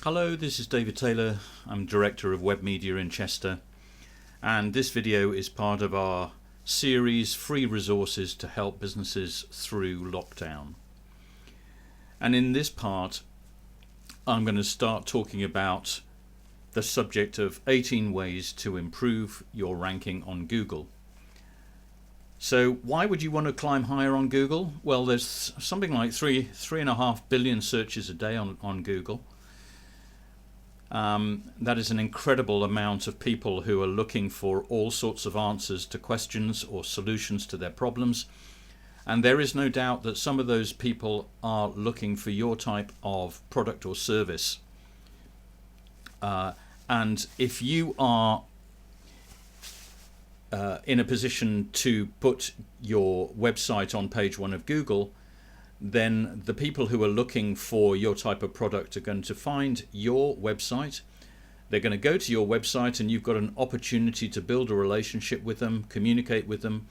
Hello, this is David Taylor. I'm Director of Web Media in Chester, and this video is part of our series Free Resources to Help Businesses Through Lockdown. And in this part I'm going to start talking about the subject of 18 ways to improve your ranking on Google. So why would you want to climb higher on Google? Well, there's something like 3.5 billion searches a day on Google. That is an incredible amount of people who are looking for all sorts of answers to questions or solutions to their problems. And there is no doubt that some of those people are looking for your type of product or service. And if you are in a position to put your website on page one of Google, then the people who are looking for your type of product are going to find your website. They're going to go to your website, and you've got an opportunity to build a relationship with them, communicate with them,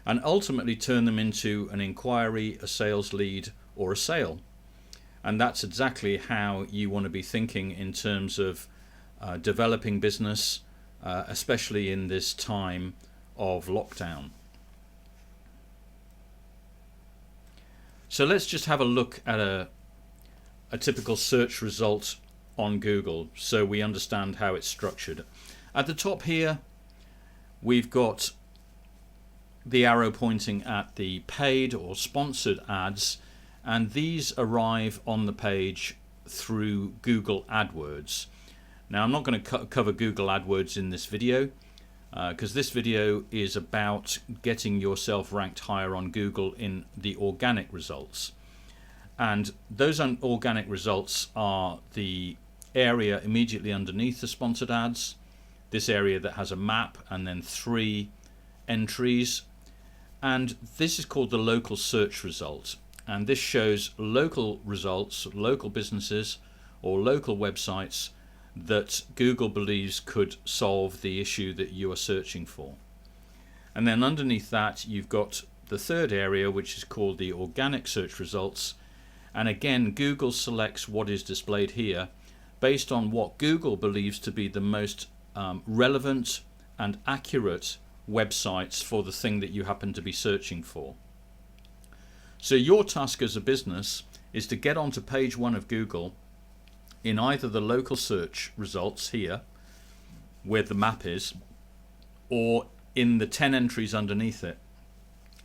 and ultimately turn them into an inquiry, a sales lead, or a sale. And that's exactly how you want to be thinking in terms of developing business, especially in this time of lockdown. So let's just have a look at a typical search result on Google so we understand how it's structured. At the top here we've got the arrow pointing at the paid or sponsored ads, and these arrive on the page through Google AdWords. Now I'm not going to cover Google AdWords in this video because this video is about getting yourself ranked higher on Google in the organic results. And those organic results are the area immediately underneath the sponsored ads, this area that has a map and then 3 entries, and this is called the local search result. And this shows local results, local businesses or local websites that Google believes could solve the issue that you are searching for. And then underneath that you've got the third area, which is called the organic search results, and again Google selects what is displayed here based on what Google believes to be the most relevant and accurate websites for the thing that you happen to be searching for. So your task as a business is to get onto page one of Google in either the local search results here where the map is, or in the 10 entries underneath it,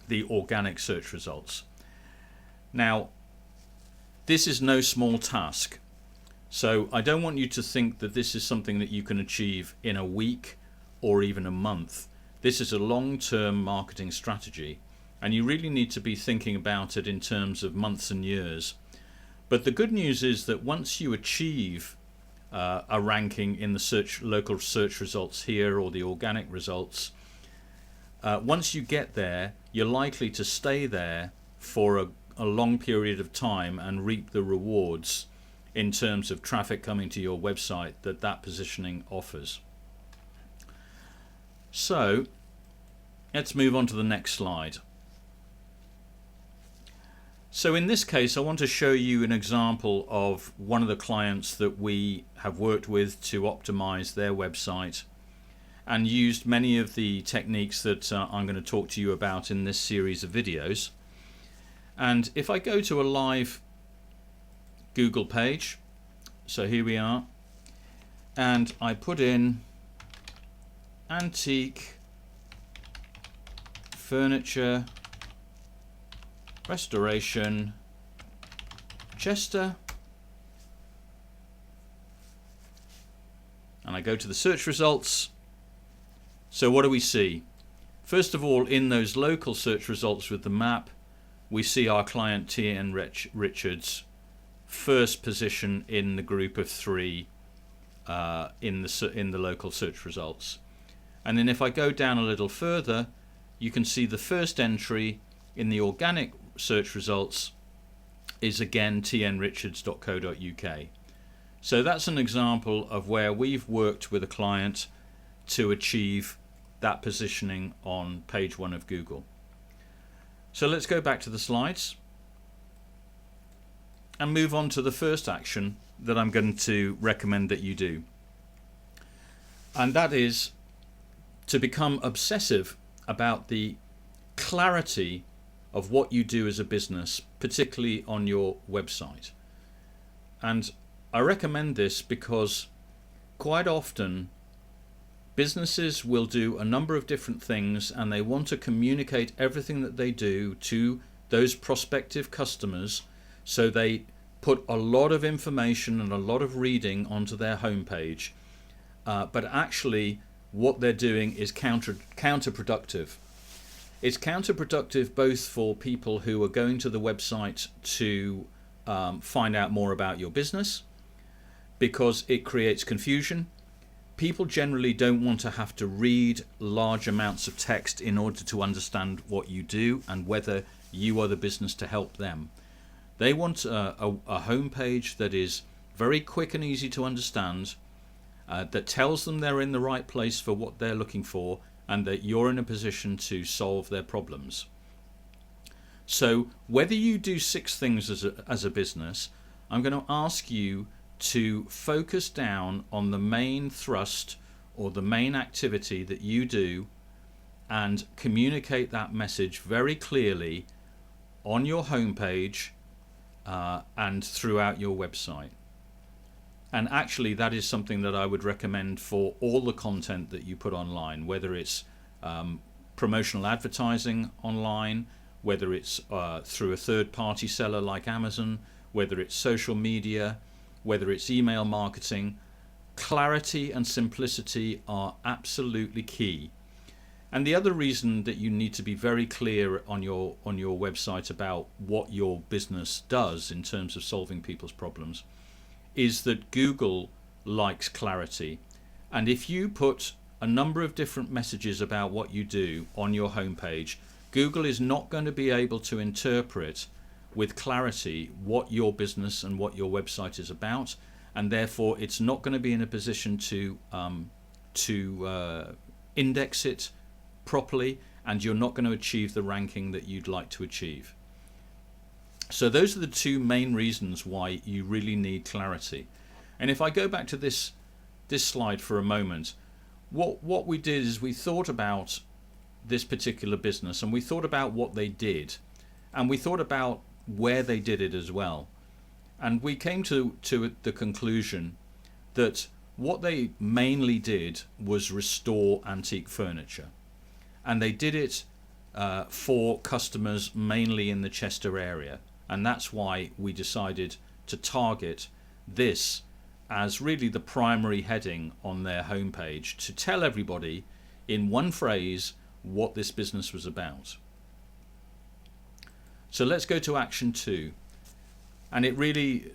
the organic search results. Now this is no small task, so I don't want you to think that this is something that you can achieve in a week or even a month. This is a long-term marketing strategy, and you really need to be thinking about it in terms of months and years. But the good news is that once you achieve a ranking in the local search results here or the organic results, once you get there, you're likely to stay there for a long period of time and reap the rewards in terms of traffic coming to your website that positioning offers. So let's move on to the next slide. So in this case I want to show you an example of one of the clients that we have worked with to optimize their website and used many of the techniques that I'm going to talk to you about in this series of videos. And if I go to a live Google page, so here we are, and I put in antique furniture restoration Chester, and I go to the search results. So what do we see? First of all, in those local search results with the map, we see our client T.N. Richards first position in the group of 3 in the local search results. And then if I go down a little further, you can see the first entry in the organic search results is again tnrichards.co.uk. So that's an example of where we've worked with a client to achieve that positioning on page one of Google. So let's go back to the slides and move on to the first action, that I'm going to recommend that you do. And that is to become obsessive about the clarity of what you do as a business, particularly on your website. And I recommend this because quite often businesses will do a number of different things and they want to communicate everything that they do to those prospective customers, so they put a lot of information and a lot of reading onto their homepage, but actually what they're doing is counterproductive. It's counterproductive both for people who are going to the website to find out more about your business, because it creates confusion. People generally don't want to have to read large amounts of text in order to understand what you do and whether you are the business to help them. They want a homepage that is very quick and easy to understand, that tells them they're in the right place for what they're looking for, and that you're in a position to solve their problems. So whether you do 6 things as a business, I'm going to ask you to focus down on the main thrust or the main activity that you do and communicate that message very clearly on your homepage and throughout your website. And actually that is something that I would recommend for all the content that you put online, whether it's promotional advertising online, whether it's through a third-party seller like Amazon, whether it's social media, whether it's email marketing. Clarity and simplicity are absolutely key. And the other reason that you need to be very clear on your website about what your business does in terms of solving people's problems is that Google likes clarity. And if you put a number of different messages about what you do on your homepage, Google is not going to be able to interpret with clarity what your business and what your website is about, and therefore it's not going to be in a position to index it properly, and you're not going to achieve the ranking that you'd like to achieve. So those are the 2 main reasons why you really need clarity. And if I go back to this slide for a moment, what we did is we thought about this particular business, and we thought about what they did, and we thought about where they did it as well. And we came to the conclusion that what they mainly did was restore antique furniture, and they did it for customers mainly in the Chester area. And that's why we decided to target this as really the primary heading on their homepage, to tell everybody in one phrase what this business was about. So let's go to action 2. And it really,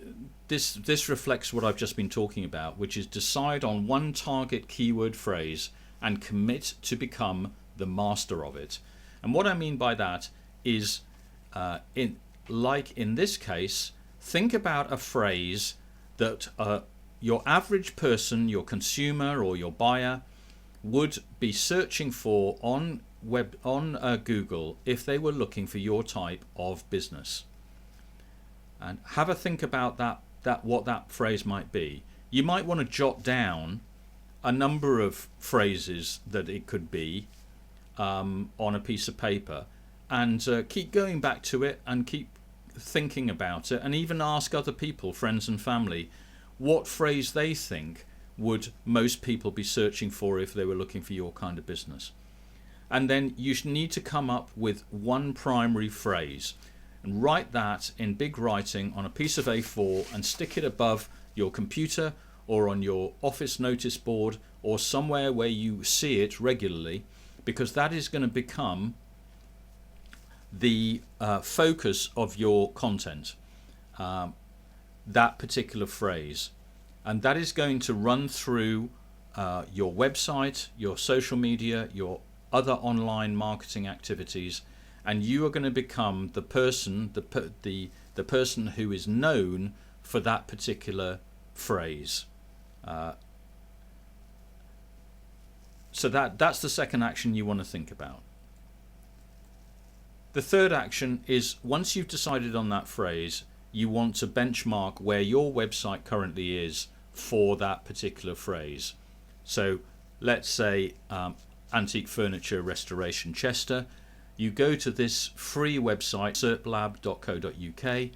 this reflects what I've just been talking about, which is decide on one target keyword phrase and commit to become the master of it. And what I mean by that is, in this case, think about a phrase that your average person, your consumer or your buyer, would be searching for on Google if they were looking for your type of business. And have a think about what that phrase might be. You might want to jot down a number of phrases that it could be on a piece of paper, and keep going back to it and keep thinking about it, and even ask other people, friends and family, what phrase they think would most people be searching for if they were looking for your kind of business. And then you need to come up with one primary phrase and write that in big writing on a piece of A4 and stick it above your computer or on your office notice board or somewhere where you see it regularly, because that is going to become the focus of your content, that particular phrase. And that is going to run through your website, your social media, your other online marketing activities, and you are going to become the person, the person who is known for that particular phrase. So that's the second action you want to think about. The third action is, once you've decided on that phrase, you want to benchmark where your website currently is for that particular phrase. So let's say Antique Furniture Restoration Chester. You go to this free website, serplab.co.uk.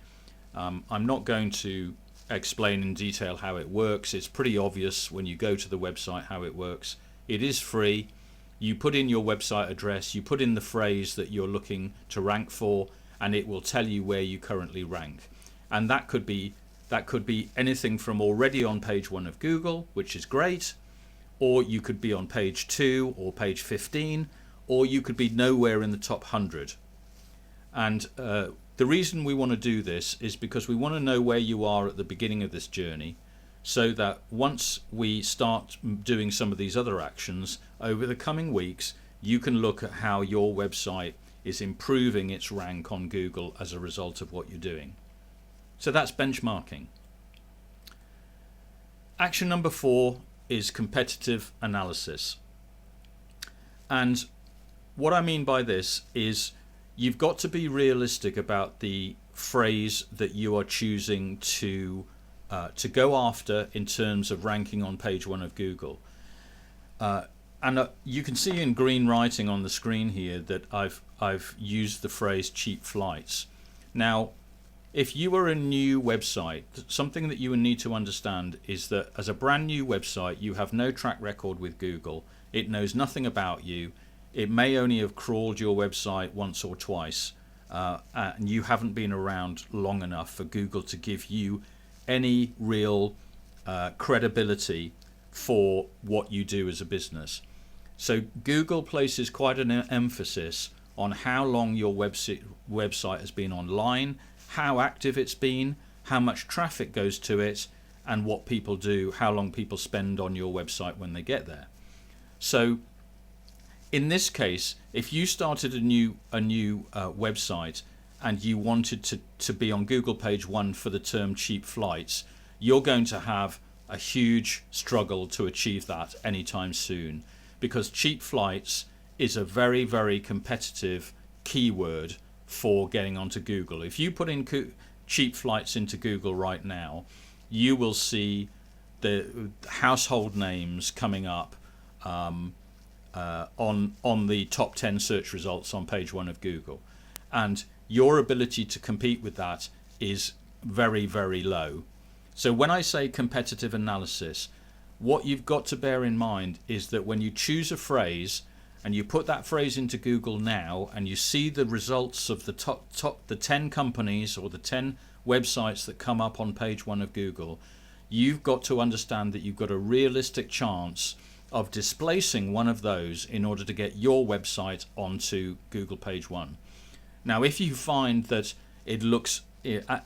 I'm not going to explain in detail how it works. It's pretty obvious when you go to the website how it works. It is free. You put in your website address, you put in the phrase that you're looking to rank for, and it will tell you where you currently rank. And that could be anything from already on page 1 of Google, which is great, or you could be on page 2 or page 15, or you could be nowhere in the top 100. And the reason we want to do this is because we want to know where you are at the beginning of this journey, so that once we start doing some of these other actions over the coming weeks, you can look at how your website is improving its rank on Google as a result of what you're doing. So that's benchmarking. Action number 4 is competitive analysis. And what I mean by this is you've got to be realistic about the phrase that you are choosing to go after in terms of ranking on page 1 of Google. And you can see in green writing on the screen here that I've used the phrase cheap flights. Now, if you are a new website, something that you will need to understand is that as a brand new website, you have no track record with Google. It knows nothing about you. It may only have crawled your website once or twice, and you haven't been around long enough for Google to give you any real credibility for what you do as a business. So Google places quite an emphasis on how long your website has been online, how active it's been, how much traffic goes to it, and what people do, how long people spend on your website when they get there. So in this case, if you started a new website and you wanted to be on Google page 1 for the term cheap flights, you're going to have a huge struggle to achieve that anytime soon, because cheap flights is a very, very competitive keyword for getting onto Google. If you put in cheap flights into Google right now, you will see the household names coming up on the top 10 search results on page 1 of Google, and your ability to compete with that is very, very low. So when I say competitive analysis, what you've got to bear in mind is that when you choose a phrase and you put that phrase into Google now and you see the results of the 10 companies or the 10 websites that come up on page 1 of Google, you've got to understand that you've got a realistic chance of displacing one of those in order to get your website onto Google page 1. Now, if you find that it looks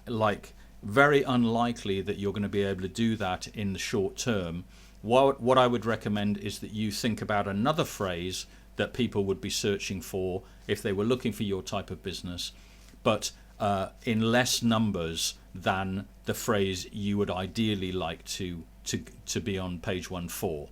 like very unlikely that you're going to be able to do that in the short term, what I would recommend is that you think about another phrase that people would be searching for if they were looking for your type of business, but in less numbers than the phrase you would ideally like to be on page 1 for.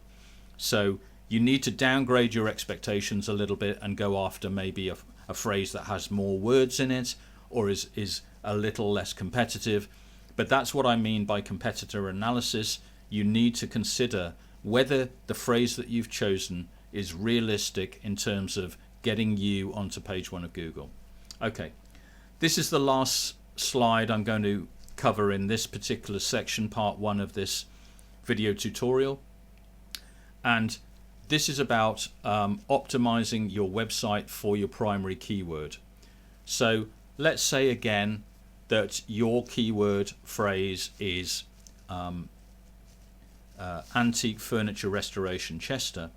So you need to downgrade your expectations a little bit and go after maybe a phrase that has more words in it or is a little less competitive. But that's what I mean by competitor analysis. You need to consider whether the phrase that you've chosen is realistic in terms of getting you onto page 1 of Google. Okay, this is the last slide I'm going to cover in this particular section, part 1 of this video tutorial. And this is about optimizing your website for your primary keyword. So let's say again that your keyword phrase is Antique Furniture Restoration Chester,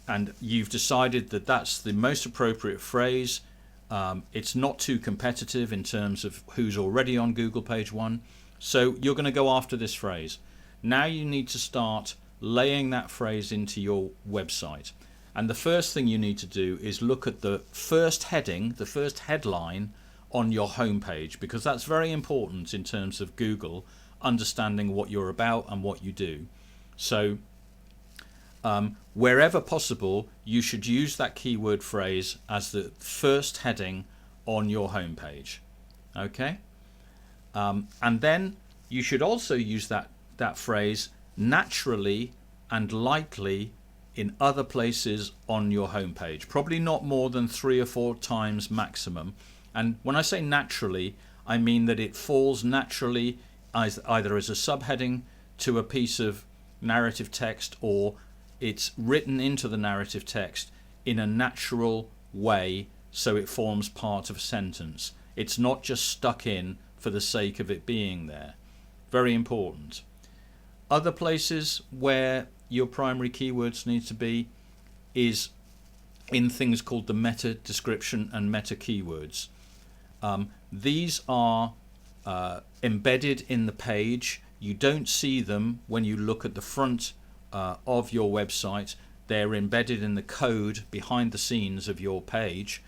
and you've decided that that's the most appropriate phrase. It's not too competitive in terms of who's already on Google page 1, so you're going to go after this phrase. Now you need to start laying that phrase into your website, and the first thing you need to do is look at the first heading, the first headline on your homepage, because that's very important in terms of Google understanding what you're about and what you do. So wherever possible, you should use that keyword phrase as the first heading on your homepage. Okay, And then you should also use that phrase naturally and likely in other places on your homepage, probably not more than 3 or 4 times maximum. And when I say naturally, I mean that it falls naturally either as a subheading to a piece of narrative text, or it's written into the narrative text in a natural way so it forms part of a sentence. It's not just stuck in for the sake of it being there. Very important. Other places where your primary keywords need to be is in things called the meta description and meta keywords. These are embedded in the page. You don't see them when you look at the front of your website. They're embedded in the code behind the scenes of your page,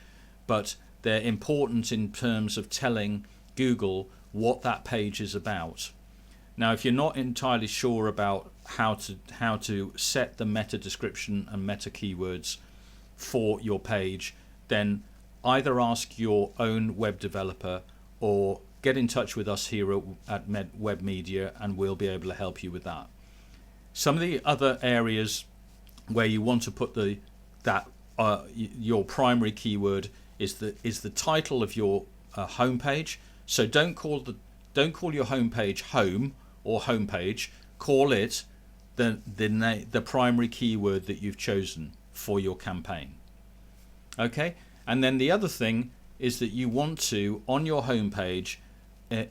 but they're important in terms of telling Google what that page is about. Now, if you're not entirely sure about how to set the meta description and meta keywords for your page, then either ask your own web developer or get in touch with us here at Web Media, and we'll be able to help you with that. Some of the other areas where you want to put your primary keyword is the title of your homepage. So don't call your homepage home or homepage. Call it the primary keyword that you've chosen for your campaign. Okay, and then the other thing is that you want to, on your homepage,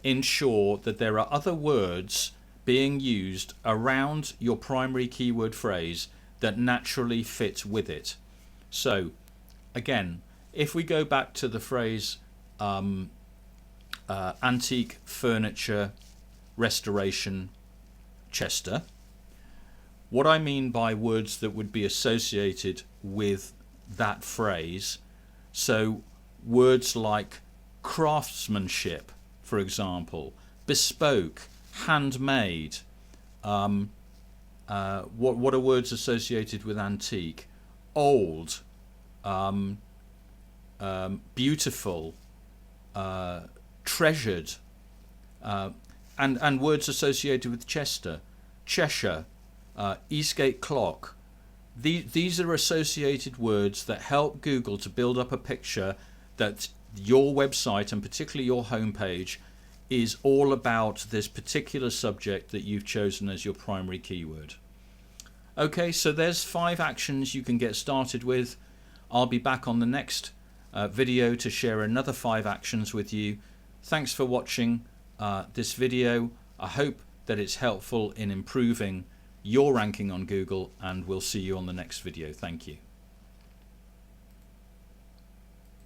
ensure that there are other words being used around your primary keyword phrase that naturally fit with it. So again, if we go back to the phrase antique furniture restoration Chester, what I mean by words that would be associated with that phrase, so words like craftsmanship, for example, bespoke, handmade. What are words associated with antique? Old, beautiful, treasured, and words associated with Chester, Cheshire, Eastgate clock. These are associated words that help Google to build up a picture that your website, and particularly your homepage, is all about this particular subject that you've chosen as your primary keyword. Okay, so there's 5 actions you can get started with. I'll be back on the next video to share another 5 actions with you. Thanks for watching this video. I hope that it's helpful in improving your ranking on Google, and we'll see you on the next video. Thank you.